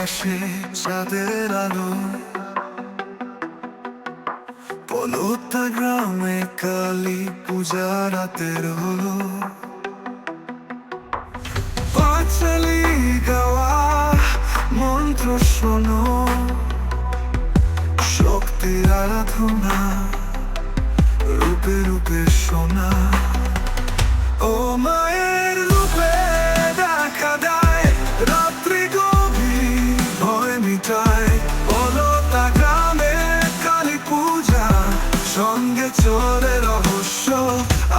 আকাশে চাঁদের আলো, পলতা গ্রামে কালী পূজা রাতের হলো। পাঁচালি গাওয়া মন্ত্র শোনো, শক্তির আরাধনা রূপে রূপে সোনা। ও মায়ের রূপে দেখা দেয়, রাত্রি গভীর ভয় মিটায়। পলতা গ্রামে কালী পূজা, সঙ্গে চলে রহস্য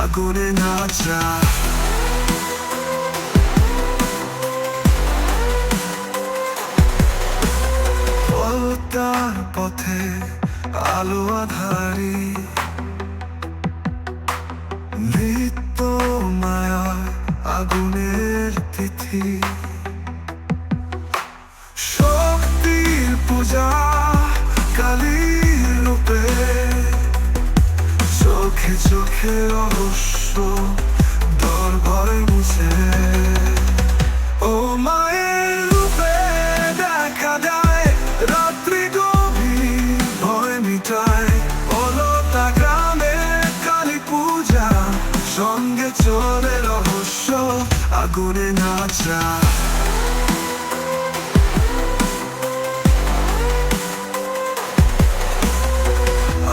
আগুনে নাচা। পলতার পথে আলো আধারি, নৃত্য মায়া আগুনের তিথি। শক্তির পূজা কালীর রূপে, চোখে চোখে রহস্য দর ভয় মুছে। ও মায়ের রূপে দেখা দেয়, রাত্রি গভীর ভয় মিটায়। পলতা গ্রামে কালী পূজা, সঙ্গে চলে রহস্য আগুনে নাচা।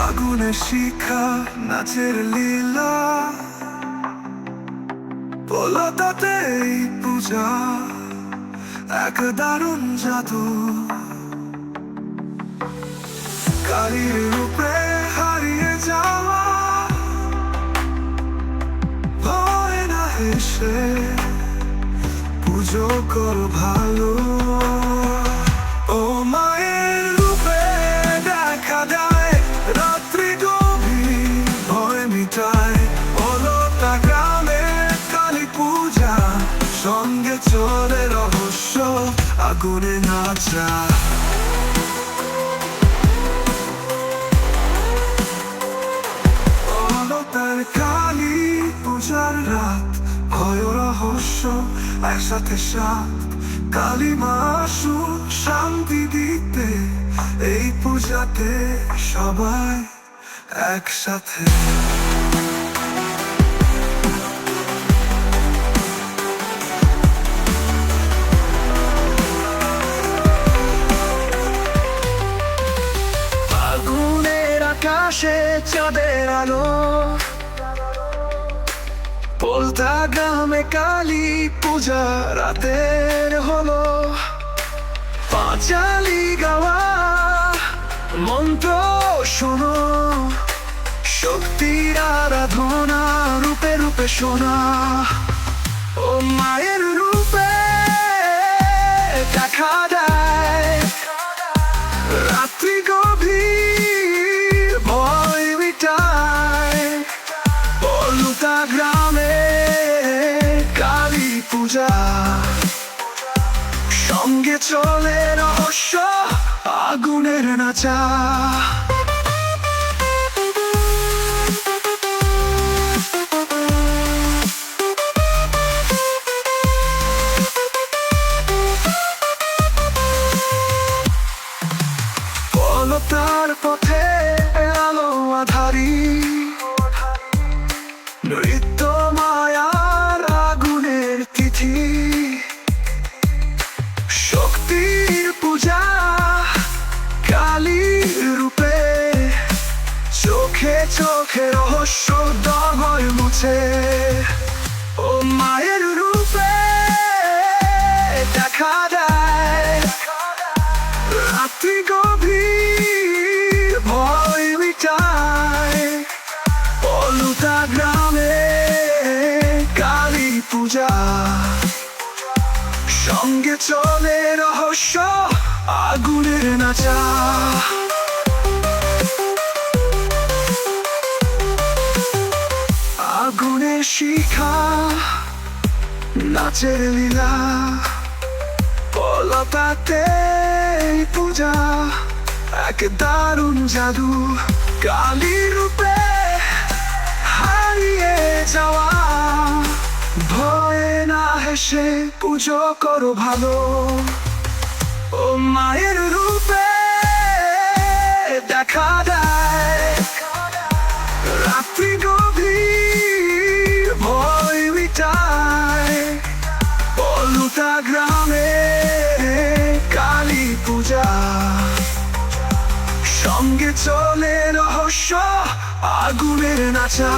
আগুনে শিখা নাচের লীলা, পলতাতে এই পূজা এক দারুণ জাদু। কালীর রূপে হারিয়ে যাওয়া, ভয় না হেসে পুজো করো ভালো। ও মায়ের রূপে দেখা দেয়, রাত্রি গভীর ভয় মিটায়। পলতা গ্রামে কালী পূজা, সঙ্গে চলে রহস্য আগুনে নাচা। পলতার কালী পূজার রাত, ভয় রহস্য একসাথে সাথ। কালী মা আসুন শান্তি দিতে, এই পূজাতে সবাই একসাথে। আগুনের আকাশে চাঁদের আলো, পলতা গ্রামে কালী পূজা রাতের হলো। পাঁচালি গাওয়া মন্ত্র শোনো, শক্তির আরাধনা রূপে রূপে সোনা। ও মায়ের রূপে দেখা দেয়, রাত্রি গভীর ভয় মিটায়। পলতা গ্রামে কালী পূজা, সঙ্গে চলে রহস্য আগুনের নাচা। পলতার পথে আলো আধারি, নৃত্য মায়ার আগুনের তিথি। শক্তির পূজা কালীর রূপে, চোখে চোখে রহস্য দয় মুছে। ও মায়ের রূপে দেখা দেয়, রাত্রি গভীর ভয় মিটায়। পলতা গ্রামে কালী পূজা, সঙ্গে চলে রহস্য আগুনের নাচা। আগুনের শিখা নাচের লীলা, পলতাতে পূজা এক দারুণ জাদু। কালীর রূপে হারিয়ে যাওয়া, ভয় না হেসে পুজো করো ভালো। ও মায়ের রূপে দেখা দেয় রাত্রি গভীর ভয় মিটায় পলুতা গ্রামে কালী পূজা সঙ্গে চলে রহস্য আগুনের নাচা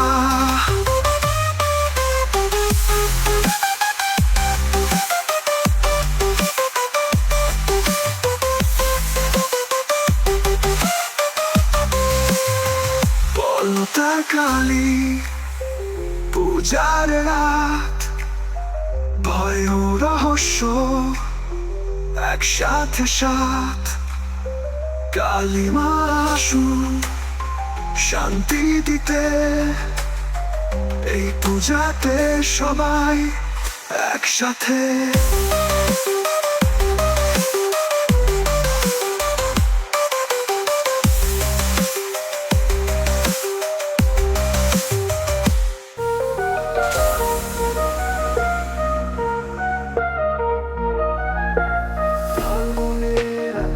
পলুতা কালী পূজার রাত ভয় ও রহস্য একসাথে সাথ কালী মা আসুন শান্তি দিতে এই পূজাতে সবাই একসাথে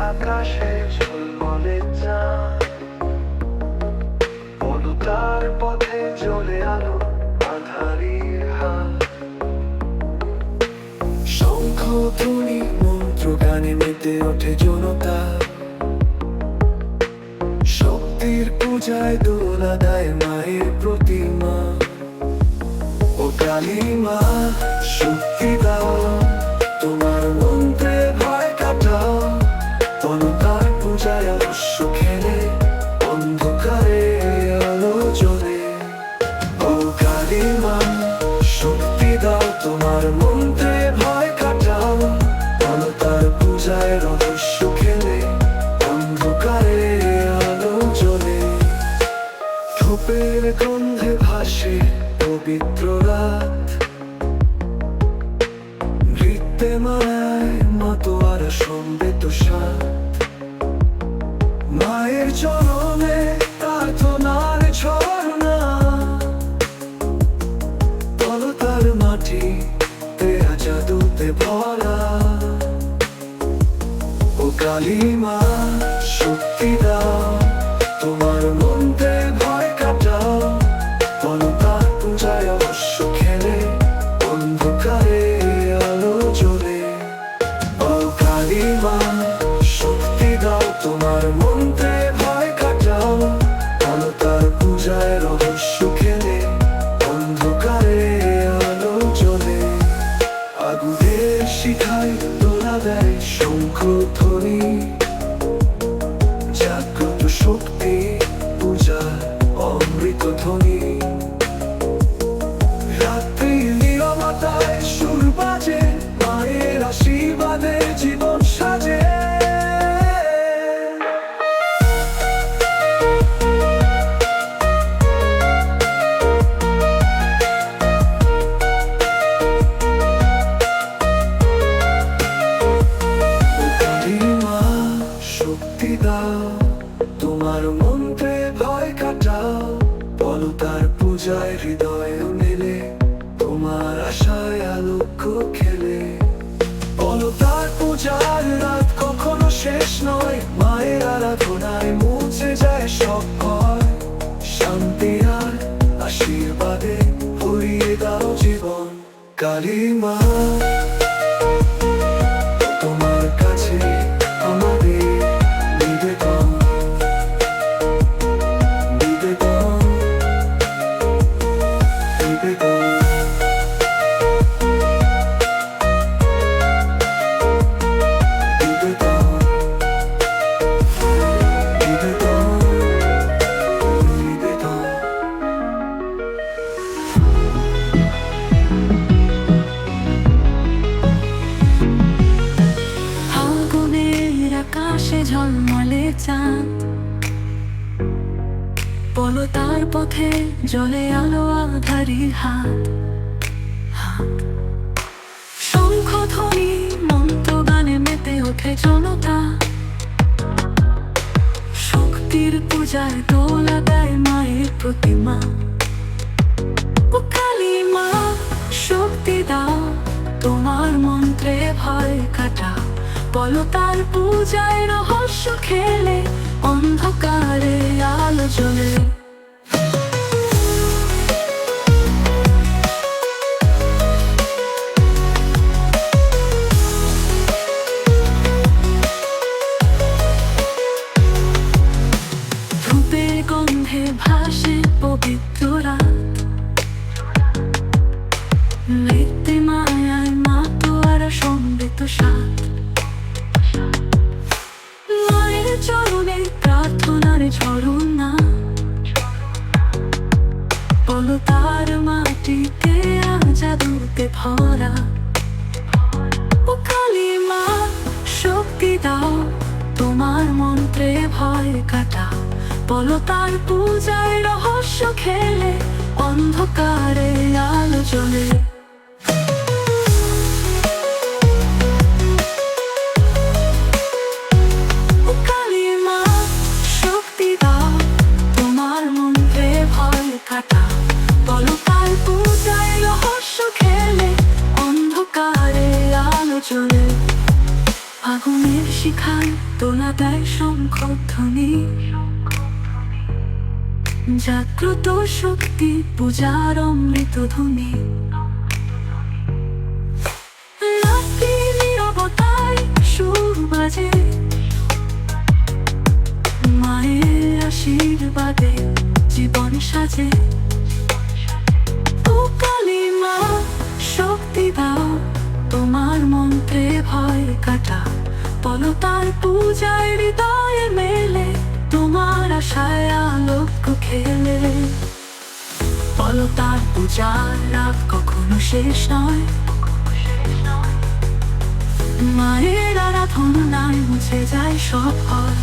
আকাশে ঝলমলে চাঁদ পলুতার পথে জ্বলে আলো আঁধারির হাত শঙ্খ ধ্বনি মন্ত্র গানে মেতে ওঠে জনতা শক্তির পূজায় দোলা দেয় মায়ের প্রতিমা ও কালী মা শক্তি দাও তোমার মন্ত্রে ভয় কাটাও পলুতার পূজায় অবশ্য খেলে অন্ধকারে আলো জ্বলে ও কালী মা শক্তি দাও তোমার মন্ত্রে ভয় কাটাও পলুতার পূজায় রহস্য খেলে অন্ধকারে আলো জ্বলে ধূপের গন্ধে ভাসে পবিত্র রাত নৃত্যে মায় মাতোয়ারা সমবেত সাত মায়ের চরণে প্রার্থনার ঝরনা পলুতার মাটি তেরা জাদুতে ভরা ও কালী মা শক্তি দাও তোমার মন্ত্রে ভয় কাটাও পলুতার পূজায় অবশ্য খেলে অন্ধকারে আলো জ্বলে ও কালী মা শক্তি দাও তোমার মন্ত্রে ভয় কাটাও পলুতার পূজায় রহস্য খেলে অন্ধকারে আলো জ্বলে আগুনের শিখায় দোলা দেয় শঙ্খ ধ্বনি জাগ্রত শক্তি পূজার অমৃত ধ্বনি রাত্রি নীরবতায় সুর বাজে মায়ের আশীর্বাদে জীবন সাজে শক্তি দাও তোমার মন্ত্রে ভয় কাটাও পলুতার পূজায় হৃদয় মেলে তোমার আশায় আলোক খেলে পলুতার পূজার রাত কখনো শেষ নয় মায়ের আরাধনায় মুছে যায় সব ভয় শান্তি আর আশীর্বাদে ভরিয়ে দাও জীবন কালী মা তোমার কাছে আমাদের নিবেদন নিবেদন নিবেদন আকাশে ঝলমলে চাঁদ পলুতার পথে জ্বলে আলো আঁধারির হাত শঙ্খ ধ্বনি মন্ত্র গানে মেতে ওঠে জনতা শক্তির পূজায় দোলা দেয় মায়ের প্রতিমা ও কালী মা শক্তি দাও তোমার মন্ত্রে ভয় কাটাও বলো তার পূজায় রহস্য খেলে অন্ধকারে আলো জ্বলে। ধূপের গন্ধে ভাসে পবিত্র রাত, নৃত্যে মায়ায় মাতোয়ারা সমৃত সাত। মায়ের চরণে প্রার্থনার ঝরনা, বলো তার মাটিতে জাদুতে ভরা। ও কালী মা শক্তি দাও, তোমার মন্ত্রে ভয় কাটাও, বলো তার পূজায় রহস্য খেলে অন্ধকারে আলো জ্বলে। ও কালী মা শক্তি দাও, তোমার মন্ত্রে ভয় কাটাও, বলো তার পূজায় রহস্য খেলে অন্ধকারে আলো জ্বলে। আগুনের শিখায় তোলা দেয় শঙ্খধ্বনি, জাগ্রত শক্তি পূজার অমৃত ধ্বনি। রাত্রি নীরবতায় সুর বাজে, মায়ের আশীর্বাদে জীবন সাজে। ও কালী মা শক্তি দাও, তোমার মন্ত্রে ভয় কাটাও, বলো তার পূজায় হৃদয়ে মেলে তোমার আশায় আলোক খেলে। বলো তার পূজার রাত কখনো শেষ নয়, মায়ের আরাধনায় মুছে যায় সব ভয়।